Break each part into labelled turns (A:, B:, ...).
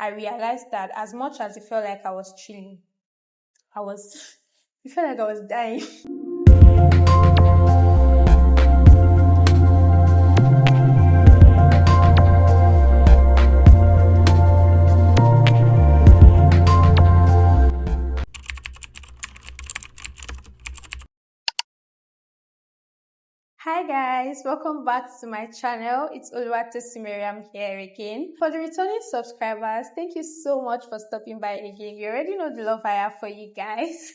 A: I realized that as much as it felt like I was chilling, it felt like I was dying. Hi guys, welcome back to my channel. It's Oluwatosin Mariam here again. For the returning subscribers, thank you so much for stopping by again. You already know the love I have for you guys.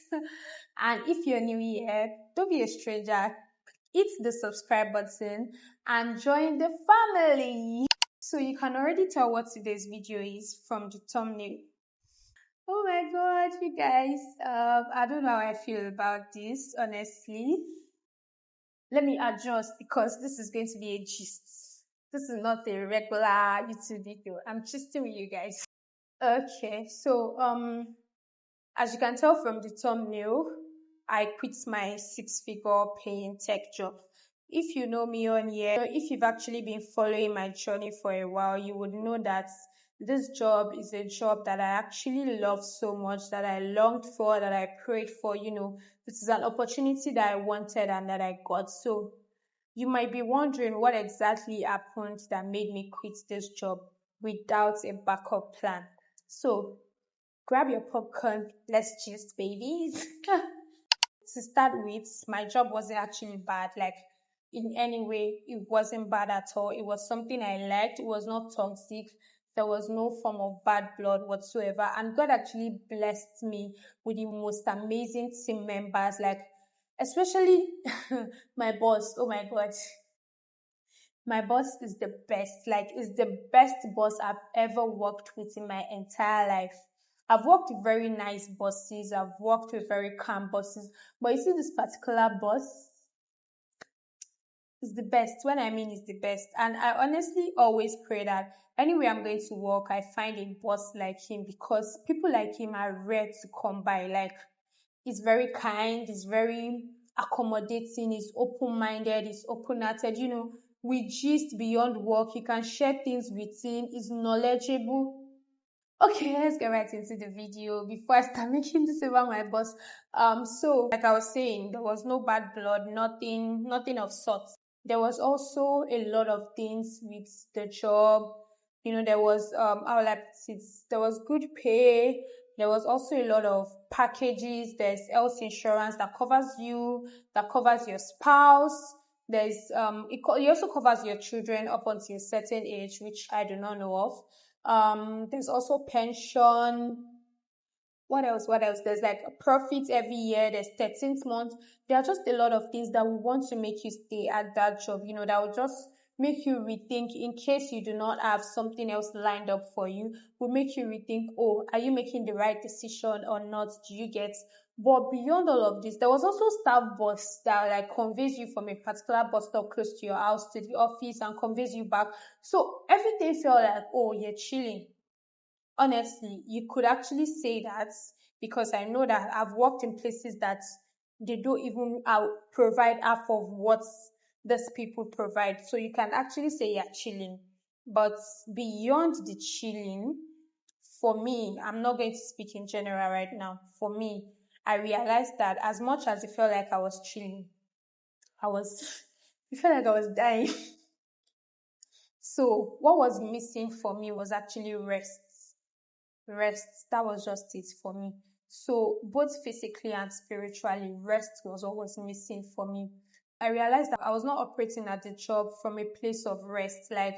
A: And if you're new here, don't be a stranger. Hit the subscribe button and join the family. So you can already tell what today's video is from the thumbnail. Oh my god, you guys, I don't know how I feel about this, honestly. Let me adjust because this is going to be a gist. This is not a regular YouTube video. I'm gisting with you guys. Okay, so as you can tell from the thumbnail, I quit my 6-figure paying tech job. If you know me on here, if you've actually been following my journey for a while, you would know that this job is a job that I actually love so much, that I longed for, that I prayed for. This is an opportunity that I wanted and that I got. So you might be wondering what exactly happened that made me quit this job without a backup plan. So grab your popcorn, let's gist, babies. To start with, my job wasn't actually bad. Like, in any way, it wasn't bad at all. It was something I liked. It was not toxic. There was no form of bad blood whatsoever. And God actually blessed me with the most amazing team members, like, especially my boss. Oh my God. My boss is the best. Like, is the best boss I've ever worked with in my entire life. I've worked with very nice bosses. I've worked with very calm bosses. But you see, this particular boss is the best. When I mean is the best. And I honestly always pray that anywhere I'm going to work, I find a boss like him, because people like him are rare to come by. Like, he's very kind. He's very accommodating. He's open-minded. He's open-hearted. We gist beyond work. You can share things with him. He's knowledgeable. Okay, let's get right into the video before I start making this about my boss. So like I was saying, there was no bad blood, nothing of sorts. There was also a lot of things with the job. There was how will I put it? There was good pay. There was also a lot of packages. There's health insurance that covers you, that covers your spouse. There's it also covers your children up until a certain age, which I do not know of. There's also pension. What else? There's like a profit every year. There's 13th month. There are just a lot of things that will want to make you stay at that job, that will just make you rethink, in case you do not have something else lined up for you, will make you rethink, oh, are you making the right decision or not? Do you get? But beyond all of this, there was also staff bus that like conveys you from a particular bus stop close to your house to the office and conveys you back. So everything felt like, oh, you're chilling. Honestly, you could actually say that, because I know that I've worked in places that they don't even provide half of what these people provide. So you can actually say you're chilling. But beyond the chilling, for me, I'm not going to speak in general right now. For me, I realized that as much as it felt like I was chilling, it felt like I was dying. So what was missing for me was actually rest. That was just it for me. So both physically and spiritually, rest was always missing for me. I realized that I was not operating at the job from a place of rest. Like,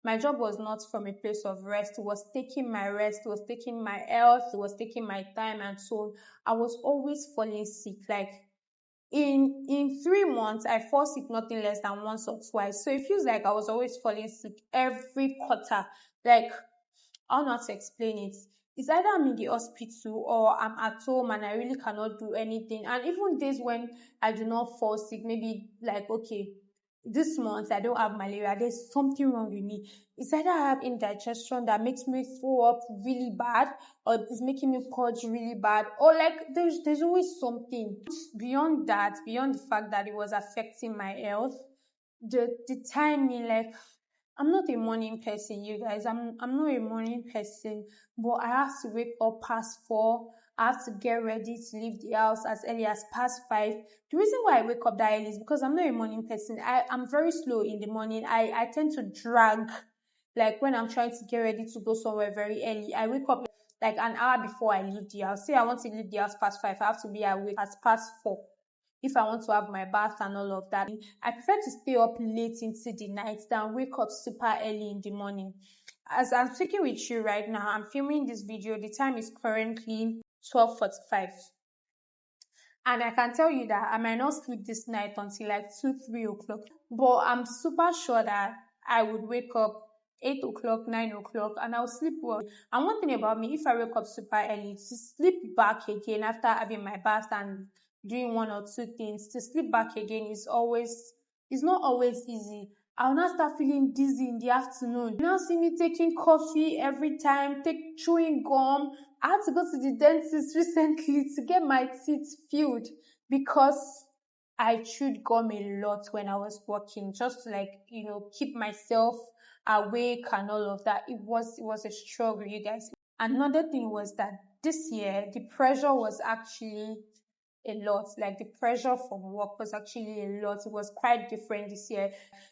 A: my job was not from a place of rest. It was taking my rest, it was taking my health, it was taking my time, and so on. I was always falling sick. Like, in 3 months, I fall sick nothing less than once or twice. So it feels like I was always falling sick every quarter. Like, I don't know how to explain it. It's either I'm in the hospital or I'm at home and I really cannot do anything. And even days when I do not fall sick, maybe like, okay, this month I don't have malaria, there's something wrong with me. It's either I have indigestion that makes me throw up really bad, or it's making me purge really bad, or like there's always something. Beyond that, beyond the fact that it was affecting my health, the timing, like, I'm not a morning person, you guys. I'm not a morning person, but I have to wake up past 4. I have to get ready to leave the house as early as past 5. The reason why I wake up that early is because I'm not a morning person. I'm very slow in the morning. I tend to drag, like when I'm trying to get ready to go somewhere very early. I wake up like an hour before I leave the house. Say I want to leave the house past 5, I have to be awake at past 4 if I want to have my bath and all of that. I prefer to stay up late into the night than wake up super early in the morning. As I'm speaking with you right now, I'm filming this video. The time is currently 12:45. And I can tell you that I might not sleep this night until like 2, 3 o'clock. But I'm super sure that I would wake up 8 o'clock, 9 o'clock, and I'll sleep well. And one thing about me, if I wake up super early, to sleep back again after having my bath and doing one or two things, to sleep back again is not always easy. I'll now start feeling dizzy in the afternoon. You now see me taking coffee every time, take chewing gum. I had to go to the dentist recently to get my teeth filled because I chewed gum a lot when I was working, just to like, keep myself awake and all of that. It was a struggle, you guys. Another thing was that this year the pressure was actually a lot. Like the pressure from work was actually a lot. It was quite different this year.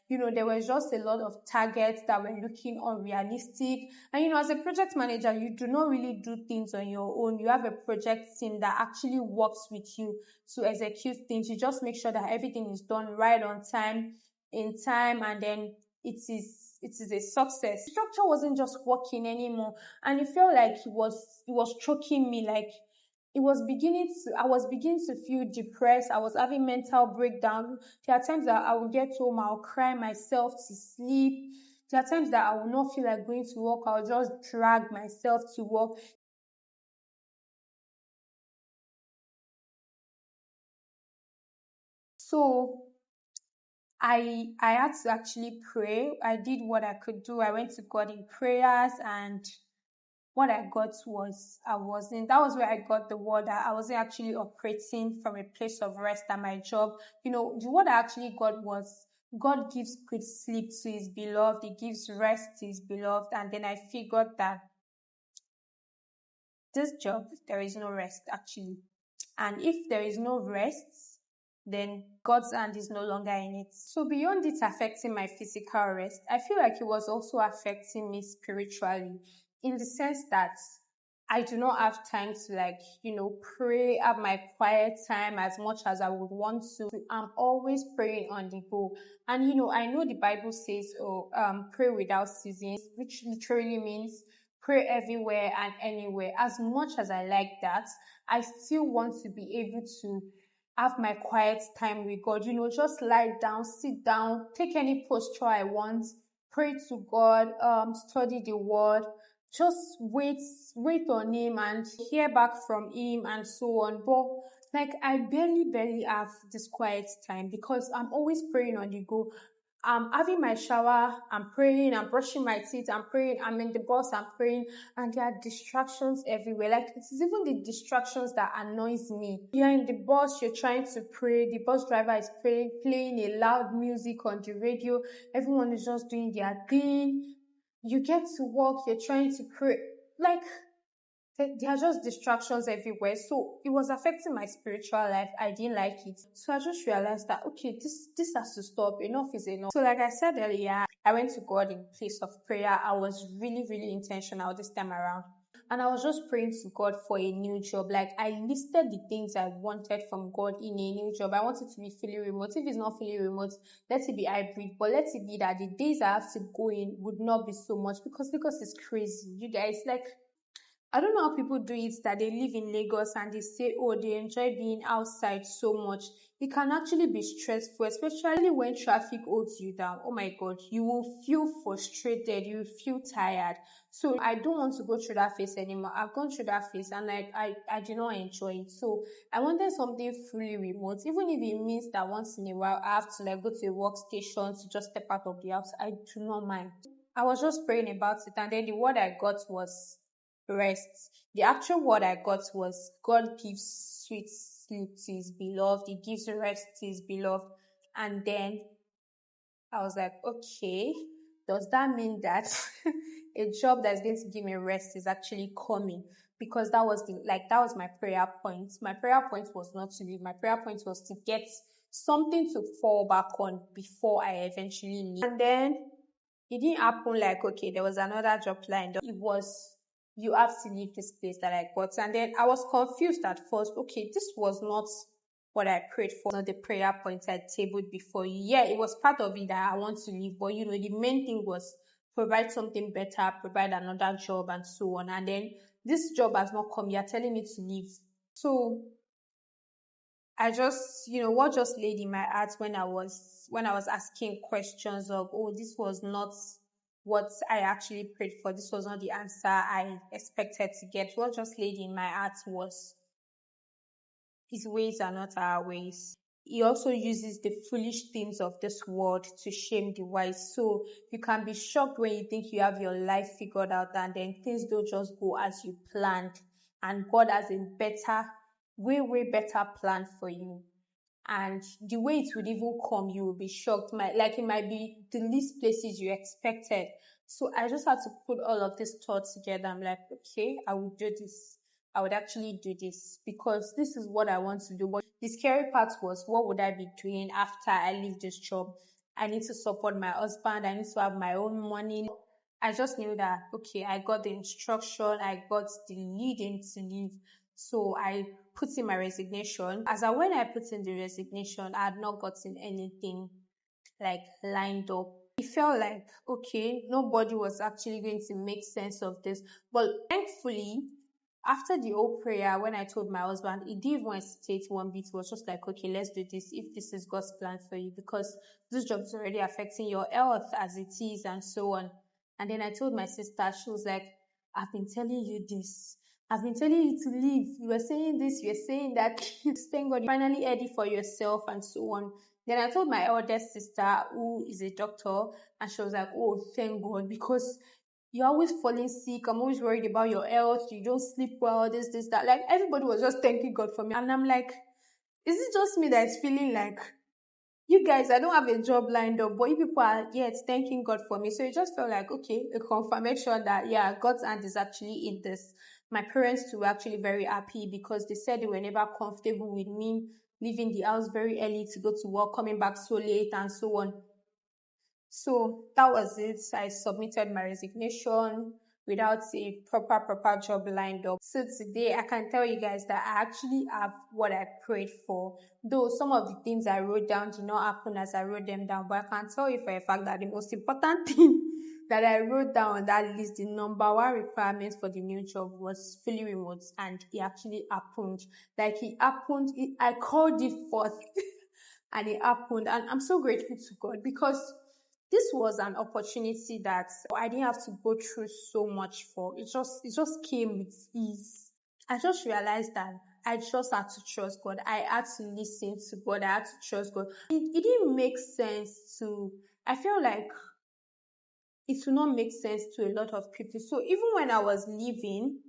A: There was just a lot of targets that were looking unrealistic. And as a project manager, you do not really do things on your own. You have a project team that actually works with you to execute things. You just make sure that everything is done right on time, in time, and then it is a success. Structure wasn't just working anymore, and it felt like it was choking me. Like I was beginning to feel depressed. I was having mental breakdown. There are times that I will get home, I'll cry myself to sleep. There are times that I will not feel like going to work. I'll just drag myself to work. So I had to actually pray. I did what I could do. I went to God in prayers, and what I got was that was where I got the word that I wasn't actually operating from a place of rest at my job. The word I actually got was God gives good sleep to his beloved, he gives rest to his beloved. And then I figured that this job, there is no rest actually. And if there is no rest, then God's hand is no longer in it. So beyond it affecting my physical rest, I feel like it was also affecting me spiritually, in the sense that I do not have time to pray, have my quiet time as much as I would want to. I'm always praying on the go. And I know the Bible says, pray without ceasing, which literally means pray everywhere and anywhere. As much as I like that, I still want to be able to have my quiet time with God. Just lie down, sit down, take any posture I want, pray to God, study the word, just wait on him and hear back from him and so on. But like I barely have this quiet time because I'm always praying on the go. I'm having my shower, I'm praying, I'm brushing my teeth, I'm praying, I'm in the bus, I'm praying, and there are distractions everywhere. Like it is even the distractions that annoys me. You're in the bus, you're trying to pray, the bus driver is playing a loud music on the radio, everyone is just doing their thing. You get to work, you're trying to pray. Like there are just distractions everywhere. So it was affecting my spiritual life. I didn't like it. So I just realized that okay, this has to stop. Enough is enough. So like I said earlier, I went to God in place of prayer. I was really, really intentional this time around. And I was just praying to God for a new job. Like I listed the things I wanted from God in a new job. I wanted to be fully remote. If it's not fully remote, let it be hybrid. But let it be that the days I have to go in would not be so much because it's crazy. You guys, like I don't know how people do it that they live in Lagos and they say, oh, they enjoy being outside so much. It can actually be stressful, especially when traffic holds you down. Oh my God, you will feel frustrated, you will feel tired. So I don't want to go through that phase anymore. I've gone through that phase and I do not enjoy it. So I wanted something fully remote, even if it means that once in a while I have to go to a workstation to just step out of the house. I do not mind. I was just praying about it, and then the word I got was rest. The actual word I got was God gives sweet sleep to his beloved, he gives rest to his beloved. And then I was like, okay, does that mean that a job that's going to give me rest is actually coming? Because that was that was my prayer point. My prayer point was not to leave. My prayer point was to get something to fall back on before I eventually leave. And then it didn't happen like, okay, there was another job lined up. It was, you have to leave this place that I got. And then I was confused at first. Okay, this was not what I prayed for, not the prayer point I tabled before you. Yeah, it was part of it that I want to leave, but the main thing was provide something better, provide another job, and so on. And then this job has not come. You're telling me to leave. So I just, what just laid in my heart when I was asking questions of, oh, this was not what I actually prayed for. This was not the answer I expected to get. What just laid in my heart was, his ways are not our ways. He also uses the foolish things of this world to shame the wise. So you can be shocked when you think you have your life figured out and then things don't just go as you planned. And God has a better, way, way better plan for you. And the way it would even come, you will be shocked. It might be the least places you expected. So I just had to put all of these thoughts together. I'm like, okay, I will do this. I would actually do this because this is what I want to do. But the scary part was, what would I be doing after I leave this job? I need to support my husband. I need to have my own money. I just knew that, okay, I got the instruction, I got the leading to leave. So I put in my resignation. When I put in the resignation, I had not gotten anything lined up. It felt like, okay, nobody was actually going to make sense of this. But thankfully, after the whole prayer, when I told my husband, he didn't even hesitate one bit. It was just like, okay, let's do this if this is God's plan for you, because this job is already affecting your health as it is and so on. And then I told my sister, she was like, I've been telling you this. I've been telling you to leave. You were saying this, you were saying that. Thank God you finally heard it for yourself and so on. Then I told my eldest sister, who is a doctor, and she was like, oh, thank God, because you're always falling sick. I'm always worried about your health. You don't sleep well, this, that. Like, everybody was just thanking God for me. And I'm like, is it just me that's feeling like, you guys, I don't have a job lined up, but you people are yet thanking God for me. So it just felt like, okay, a confirmation that, yeah, God's hand is actually in this. My parents too were actually very happy because they said they were never comfortable with me leaving the house very early to go to work, coming back so late and so on. So that was it. I submitted my resignation without a proper job lined up. So today I can tell you guys that I actually have what I prayed for. Though some of the things I wrote down did not happen as I wrote them down, but I can tell you for a fact that the most important thing that I wrote down on that list, the number one requirement for the new job was fully remote, and it actually happened. I called it forth and it happened. And I'm so grateful to God because this was an opportunity that I didn't have to go through so much for. It just came with ease. I just realized that I just had to trust God. I had to listen to God. I had to trust God. It didn't make sense to, I feel like it will not make sense to a lot of people. So even when I was leaving,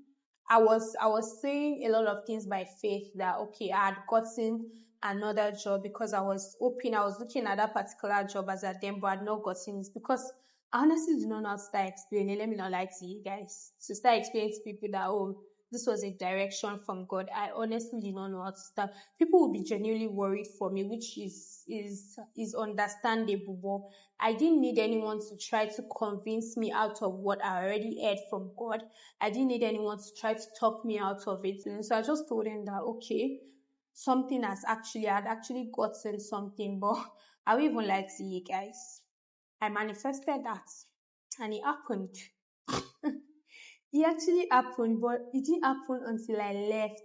A: I was saying a lot of things by faith that, okay, I had gotten another job because I was looking at that particular job as at then, but I had not gotten it because I honestly do not know how to start explaining. Let me not lie to you guys. To start explaining to people that, oh, this was a direction from God, I honestly did not know how to start. People will be genuinely worried for me, which is understandable. But I didn't need anyone to try to convince me out of what I already heard from God. I didn't need anyone to try to talk me out of it. And so I just told him that, okay, I'd actually gotten something, but I will even like to you guys. I manifested that and it happened. It actually happened, but it didn't happen until I left.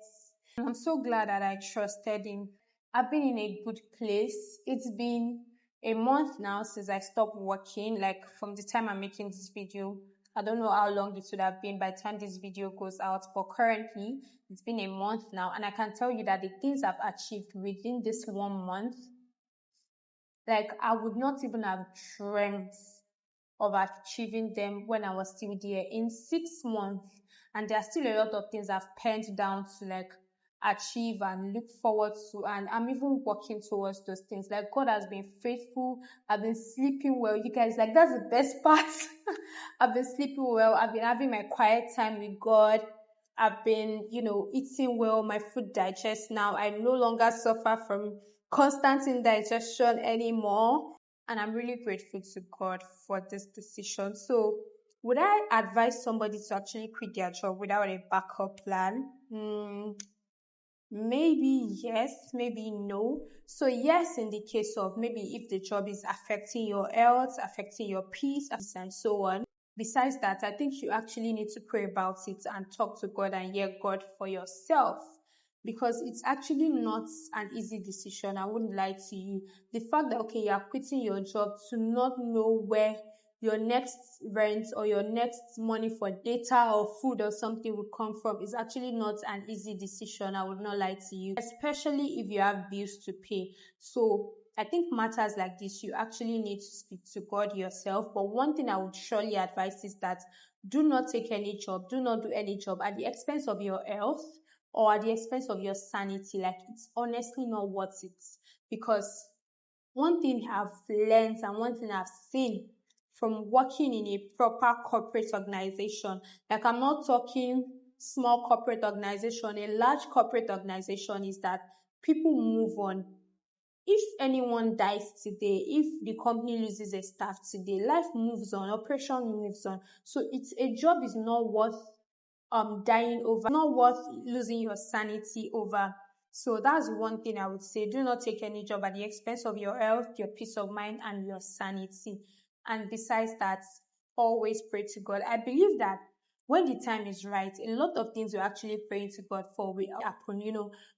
A: And I'm so glad that I trusted him. I've been in a good place. It's been a month now since I stopped working, like from the time I'm making this video. I don't know how long it would have been by the time this video goes out, but currently it's been a month now, and I can tell you that the things I've achieved within this 1 month, I would not even have dreamt of achieving them when I was still there in 6 months. And there are still a lot of things I've penned down to achieve and look forward to, and I'm even working towards those things. Like, God has been faithful. I've been sleeping well, you guys. Like, that's the best part. I've been sleeping well. I've been having my quiet time with God. I've been, eating well. My food digests now. I no longer suffer from constant indigestion anymore. And I'm really grateful to God for this decision. So, would I advise somebody to actually quit their job without a backup plan? Maybe yes, maybe no. So, yes, in the case of maybe if the job is affecting your health, affecting your peace, and so on. Besides that, I think you actually need to pray about it and talk to God and hear God for yourself, because it's actually not an easy decision. I wouldn't lie to you. The fact that, okay, you are quitting your job to not know where your next rent or your next money for data or food or something will come from is actually not an easy decision. I would not lie to you, especially if you have bills to pay. So I think matters like this, you actually need to speak to God yourself. But one thing I would surely advise is that do not take any job, do not do any job at the expense of your health or at the expense of your sanity. Like, it's honestly not worth it. Because one thing I've learned and one thing I've seen from working in a proper corporate organization, like, I'm not talking small corporate organization, a large corporate organization, is that people move on. If anyone dies today, if the company loses a staff today, life moves on, operation moves on. So it's a job is not worth dying over, not worth losing your sanity over. So that's one thing I would say. Do not take any job at the expense of your health, your peace of mind, and your sanity. And besides that, always pray to God. I believe that when the time is right, a lot of things you're actually praying to God for will happen.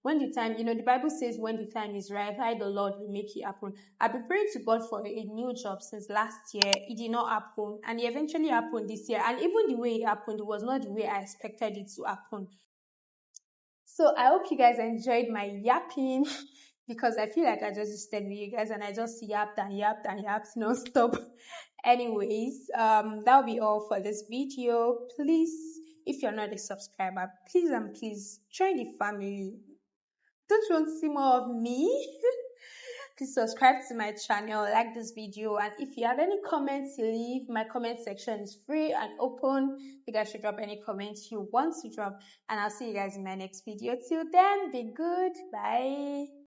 A: When the time, the Bible says when the time is right, I, the Lord, will make it happen. I've been praying to God for a new job since last year. It did not happen, and it eventually happened this year. And even the way it happened, it was not the way I expected it to happen. So I hope you guys enjoyed my yapping because I feel like I just stayed with you guys and I just yapped and yapped and yapped non-stop. Anyways, that'll be all for this video. Please, if you're not a subscriber, please and please join the family. Don't you want to see more of me? Please subscribe to my channel, like this video, and if you have any comments to leave, my comment section is free and open. You guys should drop any comments you want to drop, and I'll see you guys in my next video. Till then, be good. Bye.